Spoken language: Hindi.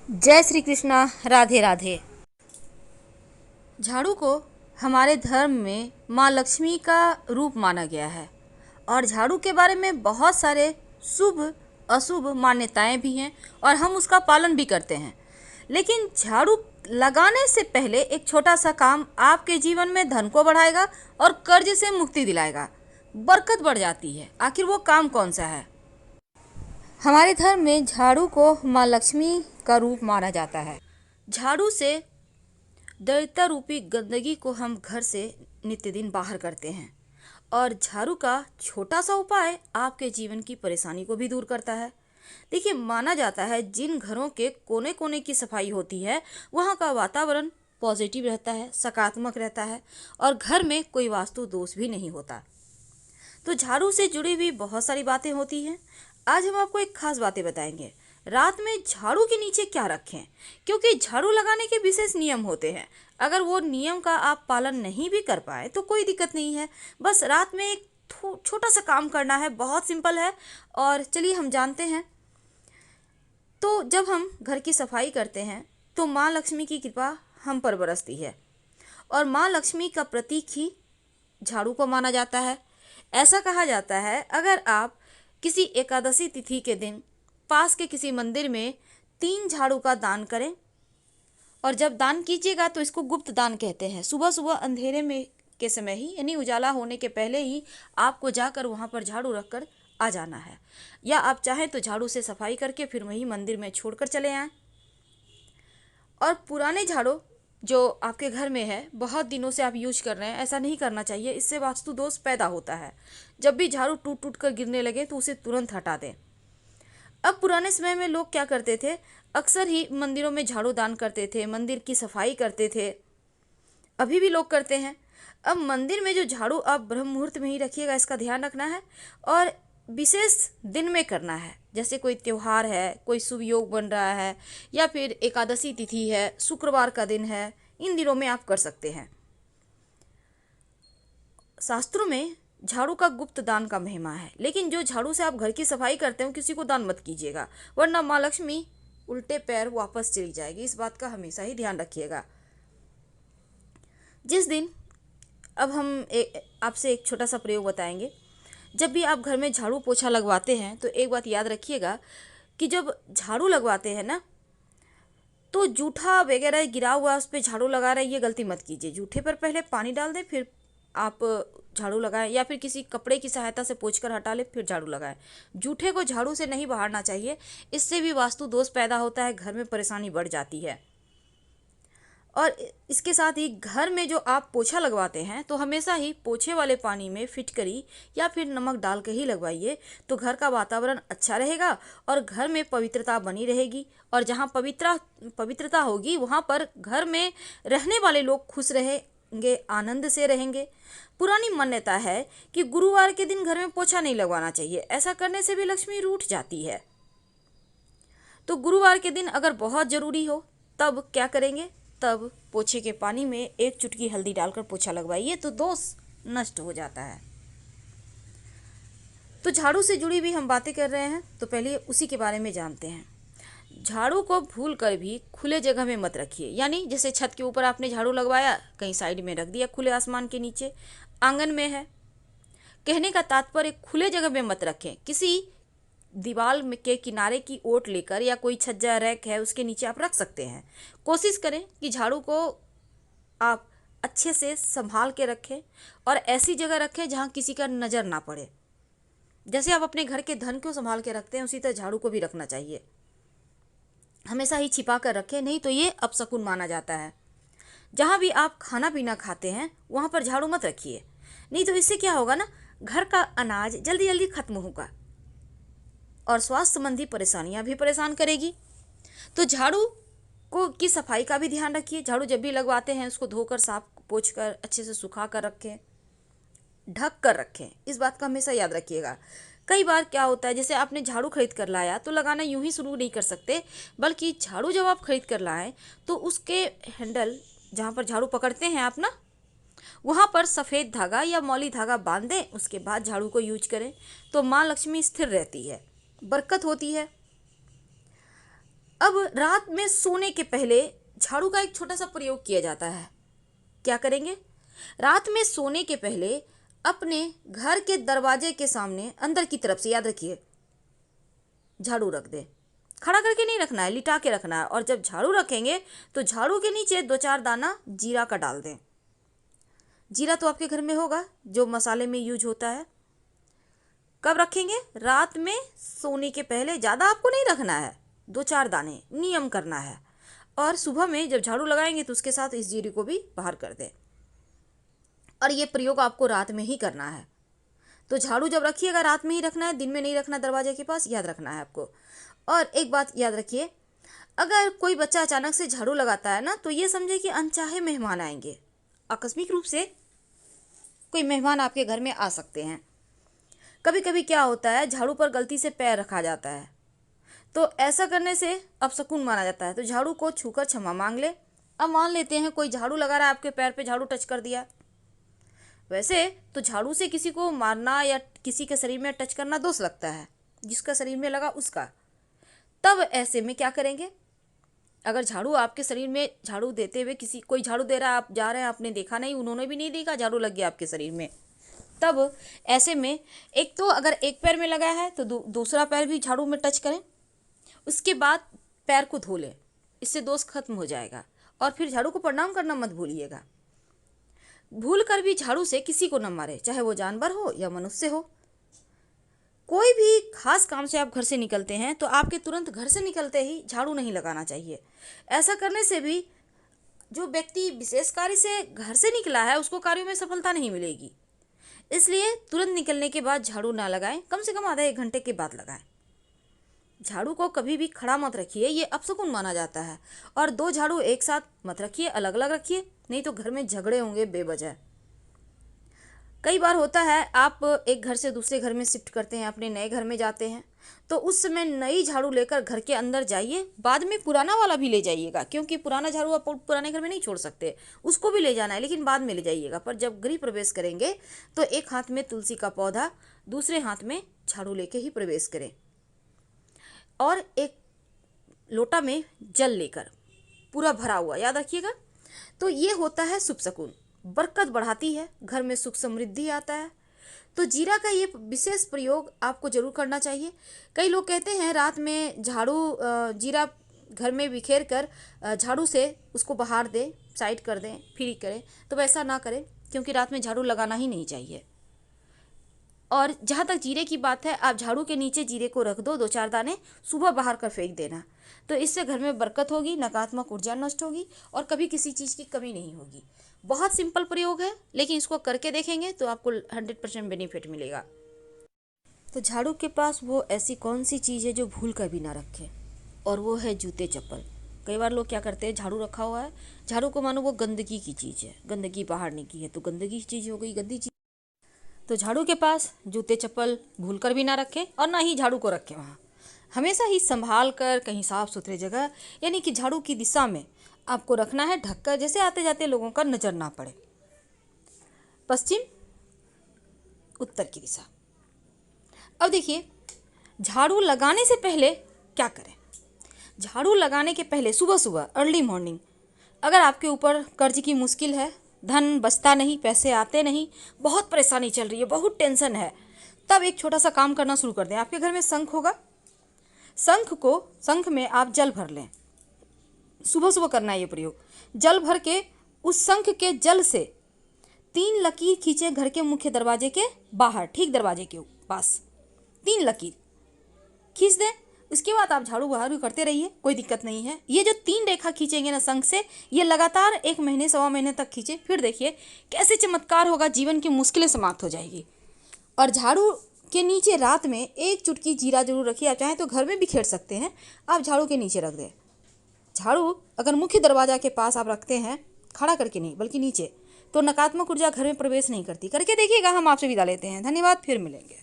जय श्री कृष्णा। राधे राधे। झाड़ू को हमारे धर्म में माँ लक्ष्मी का रूप माना गया है और झाड़ू के बारे में बहुत सारे शुभ अशुभ मान्यताएं भी हैं और हम उसका पालन भी करते हैं। लेकिन झाड़ू लगाने से पहले एक छोटा सा काम आपके जीवन में धन को बढ़ाएगा और कर्ज से मुक्ति दिलाएगा, बरकत बढ़ जाती है। आखिर वो काम कौन सा है? हमारे धर्म में झाड़ू को माँ लक्ष्मी का रूप माना जाता है। झाड़ू से दरिद्रता रूपी गंदगी को हम घर से नित्य दिन बाहर करते हैं और झाड़ू का छोटा सा उपाय आपके जीवन की परेशानी को भी दूर करता है। देखिए, माना जाता है जिन घरों के कोने कोने की सफाई होती है वहाँ का वातावरण पॉजिटिव रहता है, सकारात्मक रहता है और घर में कोई वास्तु दोष भी नहीं होता। तो झाड़ू से जुड़ी हुई बहुत सारी बातें होती हैं। आज हम आपको एक खास बातें बताएंगे। रात में झाड़ू के नीचे क्या रखें, क्योंकि झाड़ू लगाने के विशेष नियम होते हैं। अगर वो नियम का आप पालन नहीं भी कर पाए तो कोई दिक्कत नहीं है, बस रात में एक छोटा सा काम करना है, बहुत सिंपल है। और चलिए हम जानते हैं। तो जब हम घर की सफाई करते हैं तो माँ लक्ष्मी की कृपा हम पर बरसती है और माँ लक्ष्मी का प्रतीक ही झाड़ू को माना जाता है। ऐसा कहा जाता है, अगर आप किसी एकादशी तिथि के दिन पास के किसी मंदिर में 3 झाड़ू का दान करें और जब दान कीजिएगा तो इसको गुप्त दान कहते हैं। सुबह सुबह अंधेरे में के समय ही, यानी उजाला होने के पहले ही आपको जाकर वहाँ पर झाड़ू रखकर आ जाना है, या आप चाहें तो झाड़ू से सफाई करके फिर वही मंदिर में छोड़कर चले आएँ। और पुराने झाड़ू जो आपके घर में है, बहुत दिनों से आप यूज कर रहे हैं, ऐसा नहीं करना चाहिए। इससे वास्तु दोष पैदा होता है। जब भी झाड़ू टूट टूट कर गिरने लगे तो उसे तुरंत हटा दें। अब पुराने समय में लोग क्या करते थे, अक्सर ही मंदिरों में झाड़ू दान करते थे, मंदिर की सफाई करते थे। अभी भी लोग करते हैं। अब मंदिर में जो झाड़ू आप ब्रह्म मुहूर्त में ही रखिएगा, इसका ध्यान रखना है। और विशेष दिन में करना है, जैसे कोई त्योहार है, कोई शुभ योग बन रहा है, या फिर एकादशी तिथि है, शुक्रवार का दिन है, इन दिनों में आप कर सकते हैं। शास्त्रों में झाड़ू का गुप्त दान का महिमा है, लेकिन जो झाड़ू से आप घर की सफाई करते हो किसी को दान मत कीजिएगा, वरना माँ लक्ष्मी उल्टे पैर वापस चली जाएगी। इस बात का हमेशा ही ध्यान रखिएगा। जिस दिन अब हम आपसे एक छोटा सा प्रयोग बताएंगे। जब भी आप घर में झाड़ू पोछा लगवाते हैं तो एक बात याद रखिएगा कि जब झाड़ू लगवाते हैं ना, तो जूठा वगैरह गिरा हुआ उस पर झाड़ू लगा रहे, ये गलती मत कीजिए। जूठे पर पहले पानी डाल दें, फिर आप झाड़ू लगाएं, या फिर किसी कपड़े की सहायता से पोंछकर हटा ले फिर झाड़ू लगाएं। जूठे को झाड़ू से नहीं बहारना चाहिए, इससे भी वास्तु दोष पैदा होता है, घर में परेशानी बढ़ जाती है। और इसके साथ ही घर में जो आप पोछा लगवाते हैं तो हमेशा ही पोछे वाले पानी में फिटकरी या फिर नमक डाल के ही लगवाइए, तो घर का वातावरण अच्छा रहेगा और घर में पवित्रता बनी रहेगी। और जहाँ पवित्रता होगी वहाँ पर घर में रहने वाले लोग खुश रहेंगे, आनंद से रहेंगे। पुरानी मान्यता है कि गुरुवार के दिन घर में पोछा नहीं लगवाना चाहिए, ऐसा करने से भी लक्ष्मी रूठ जाती है। तो गुरुवार के दिन अगर बहुत ज़रूरी हो तब क्या करेंगे, तब पोछे के पानी में 1 चुटकी हल्दी डालकर पोछा लगवाइए, तो दोष नष्ट हो जाता है। तो झाड़ू से जुड़ी भी हम बातें कर रहे हैं, तो पहले उसी के बारे में जानते हैं। झाड़ू को भूल कर भी खुले जगह में मत रखिए, यानी जैसे छत के ऊपर आपने झाड़ू लगवाया, कहीं साइड में रख दिया, खुले आसमान के नीचे, आंगन में है। कहने का तात्पर्य खुले जगह में मत रखें। किसी दीवार के किनारे की ओट लेकर या कोई छज्जा रैक है उसके नीचे आप रख सकते हैं। कोशिश करें कि झाड़ू को आप अच्छे से संभाल के रखें और ऐसी जगह रखें जहां किसी का नज़र ना पड़े। जैसे आप अपने घर के धन को संभाल के रखते हैं उसी तरह झाड़ू को भी रखना चाहिए। हमेशा ही छिपा कर रखें, नहीं तो ये अपशकुन माना जाता है। जहाँ भी आप खाना पीना खाते हैं वहाँ पर झाड़ू मत रखिए, नहीं तो इससे क्या होगा ना, घर का अनाज जल्दी जल्दी खत्म होगा और स्वास्थ्य संबंधी परेशानियां भी परेशान करेगी। तो झाड़ू को की सफाई का भी ध्यान रखिए। झाड़ू जब भी लगवाते हैं उसको धोकर साफ पोंछ कर अच्छे से सुखा कर रखें, ढक कर रखें, इस बात का हमेशा याद रखिएगा। कई बार क्या होता है, जैसे आपने झाड़ू खरीद कर लाया तो लगाना यूं ही शुरू नहीं कर सकते, बल्कि झाड़ू जब आप खरीद कर लाएं तो उसके हैंडल जहाँ पर झाड़ू पकड़ते हैं आप ना, वहाँ पर सफ़ेद धागा या मौली धागा बांध दें, उसके बाद झाड़ू को यूज करें, तो माँ लक्ष्मी स्थिर रहती है, बरकत होती है। अब रात में सोने के पहले झाड़ू का एक छोटा सा प्रयोग किया जाता है। क्या करेंगे? रात में सोने के पहले अपने घर के दरवाजे के सामने अंदर की तरफ से, याद रखिए, झाड़ू रख दें। खड़ा करके नहीं रखना है, लिटा के रखना है। और जब झाड़ू रखेंगे तो झाड़ू के नीचे 2-4 दाना जीरा का डाल दें। जीरा तो आपके घर में होगा, जो मसाले में यूज होता है। कब रखेंगे? रात में सोने के पहले। ज़्यादा आपको नहीं रखना है, 2-4 दाने, नियम करना है। और सुबह में जब झाड़ू लगाएंगे तो उसके साथ इस जीरे को भी बाहर कर दें। और ये प्रयोग आपको रात में ही करना है। तो झाड़ू जब रखिएगा रात में ही रखना है, दिन में नहीं रखना दरवाजे के पास, याद रखना है आपको। और एक बात याद रखिए, अगर कोई बच्चा अचानक से झाड़ू लगाता है ना, तो ये समझे कि अनचाहे मेहमान आएंगे। आकस्मिक रूप से कोई मेहमान आपके घर में आ सकते हैं। कभी कभी क्या होता है, झाड़ू पर गलती से पैर रखा जाता है, तो ऐसा करने से अपशकुन माना जाता है। तो झाड़ू को छूकर क्षमा मांग ले। अब मान लेते हैं कोई झाड़ू लगा रहा है, आपके पैर पे झाड़ू टच कर दिया। वैसे तो झाड़ू से किसी को मारना या किसी के शरीर में टच करना दोष लगता है, जिसका शरीर में लगा उसका। तब ऐसे में क्या करेंगे? अगर झाड़ू आपके शरीर में, झाड़ू देते हुए कोई झाड़ू दे रहा है, आप जा रहे हैं, आपने देखा नहीं, उन्होंने भी नहीं देखा, झाड़ू लग गया आपके शरीर में। तब ऐसे में एक तो अगर एक पैर में लगा है तो दूसरा पैर भी झाड़ू में टच करें। उसके बाद पैर को धो लें, इससे दोष खत्म हो जाएगा। और फिर झाड़ू को प्रणाम करना मत भूलिएगा। भूल कर भी झाड़ू से किसी को न मारे, चाहे वो जानवर हो या मनुष्य हो। कोई भी खास काम से आप घर से निकलते हैं तो आपके तुरंत घर से निकलते ही झाड़ू नहीं लगाना चाहिए। ऐसा करने से भी जो व्यक्ति विशेष कार्य से घर से निकला है उसको कार्यों में सफलता नहीं मिलेगी। इसलिए तुरंत निकलने के बाद झाड़ू ना लगाएं, कम से कम आधा 1 घंटे के बाद लगाएं। झाड़ू को कभी भी खड़ा मत रखिए, ये अपशकुन माना जाता है। और 2 झाड़ू एक साथ मत रखिए, अलग अलग रखिए, नहीं तो घर में झगड़े होंगे बेवजह। कई बार होता है आप एक घर से दूसरे घर में शिफ्ट करते हैं, अपने नए घर में जाते हैं, तो उस समय नई झाड़ू लेकर घर के अंदर जाइए। बाद में पुराना वाला भी ले जाइएगा, क्योंकि पुराना झाड़ू आप पुराने घर में नहीं छोड़ सकते, उसको भी ले जाना है, लेकिन बाद में ले जाइएगा। पर जब गृह प्रवेश करेंगे तो एक हाथ में तुलसी का पौधा, दूसरे हाथ में झाड़ू लेके ही प्रवेश करें। और एक लोटा में जल लेकर, पूरा भरा हुआ, याद रखिएगा। तो ये होता है शुभ शकुन, बरकत बढ़ाती है, घर में सुख समृद्धि आता है। तो जीरा का ये विशेष प्रयोग आपको जरूर करना चाहिए। कई लोग कहते हैं रात में झाड़ू जीरा घर में बिखेर कर झाड़ू से उसको बाहर दें, साइड कर दें, फ्री करें। तो वैसा ना करें, क्योंकि रात में झाड़ू लगाना ही नहीं चाहिए। और जहाँ तक जीरे की बात है, आप झाड़ू के नीचे जीरे को रख दो, 2-4 दाने, सुबह बाहर कर फेंक देना। तो इससे घर में बरकत होगी, नकारात्मक ऊर्जा नष्ट होगी और कभी किसी चीज़ की कमी नहीं होगी। बहुत सिंपल प्रयोग है, लेकिन इसको करके देखेंगे तो आपको 100% बेनिफिट मिलेगा। तो झाड़ू के पास वो ऐसी कौन सी चीज़ है जो भूल कर भी ना रखें, और वो है जूते चप्पल। कई बार लोग क्या करते हैं, झाड़ू रखा हुआ है, झाड़ू को मानो वो गंदगी की चीज़ है, गंदगी बाहर निकली है तो गंदगी की चीज़ हो गई, गंदी चीज़। तो झाड़ू के पास जूते चप्पल भूल कर भी ना रखें, और ना ही झाड़ू को रखें वहाँ। हमेशा ही संभाल कर कहीं साफ सुथरे जगह, यानी कि झाड़ू की दिशा में आपको रखना है, ढककर, जैसे आते जाते लोगों का नज़र ना पड़े। पश्चिम उत्तर की दिशा। अब देखिए, झाड़ू लगाने से पहले क्या करें। झाड़ू लगाने के पहले सुबह सुबह अर्ली मॉर्निंग, अगर आपके ऊपर कर्ज की मुश्किल है, धन बचता नहीं, पैसे आते नहीं, बहुत परेशानी चल रही है, बहुत टेंशन है, तब एक छोटा सा काम करना शुरू कर दें। आपके घर में शंख होगा, शंख में आप जल भर लें। सुबह सुबह करना है ये प्रयोग। जल भर के उस शंख के जल से 3 लकीर खींचे घर के मुख्य दरवाजे के बाहर, ठीक दरवाजे के पास 3 लकीर खींच दें। इसके बाद आप झाड़ू बहारू करते रहिए, कोई दिक्कत नहीं है। ये जो 3 रेखा खींचेंगे ना शंख से, ये लगातार 1 महीने 1.25 महीने तक खींचे, फिर देखिए कैसे चमत्कार होगा, जीवन की मुश्किलें समाप्त हो जाएगी। और झाड़ू के नीचे रात में 1 चुटकी जीरा जरूर रखिए। आप चाहें तो घर में भी खेड़ सकते हैं, आप झाड़ू के नीचे रख दें। झाड़ू अगर मुख्य दरवाजा के पास आप रखते हैं, खड़ा करके नहीं बल्कि नीचे, तो नकारात्मक ऊर्जा घर में प्रवेश नहीं करती। करके देखिएगा। हम आपसे विदा लेते हैं, धन्यवाद, फिर मिलेंगे।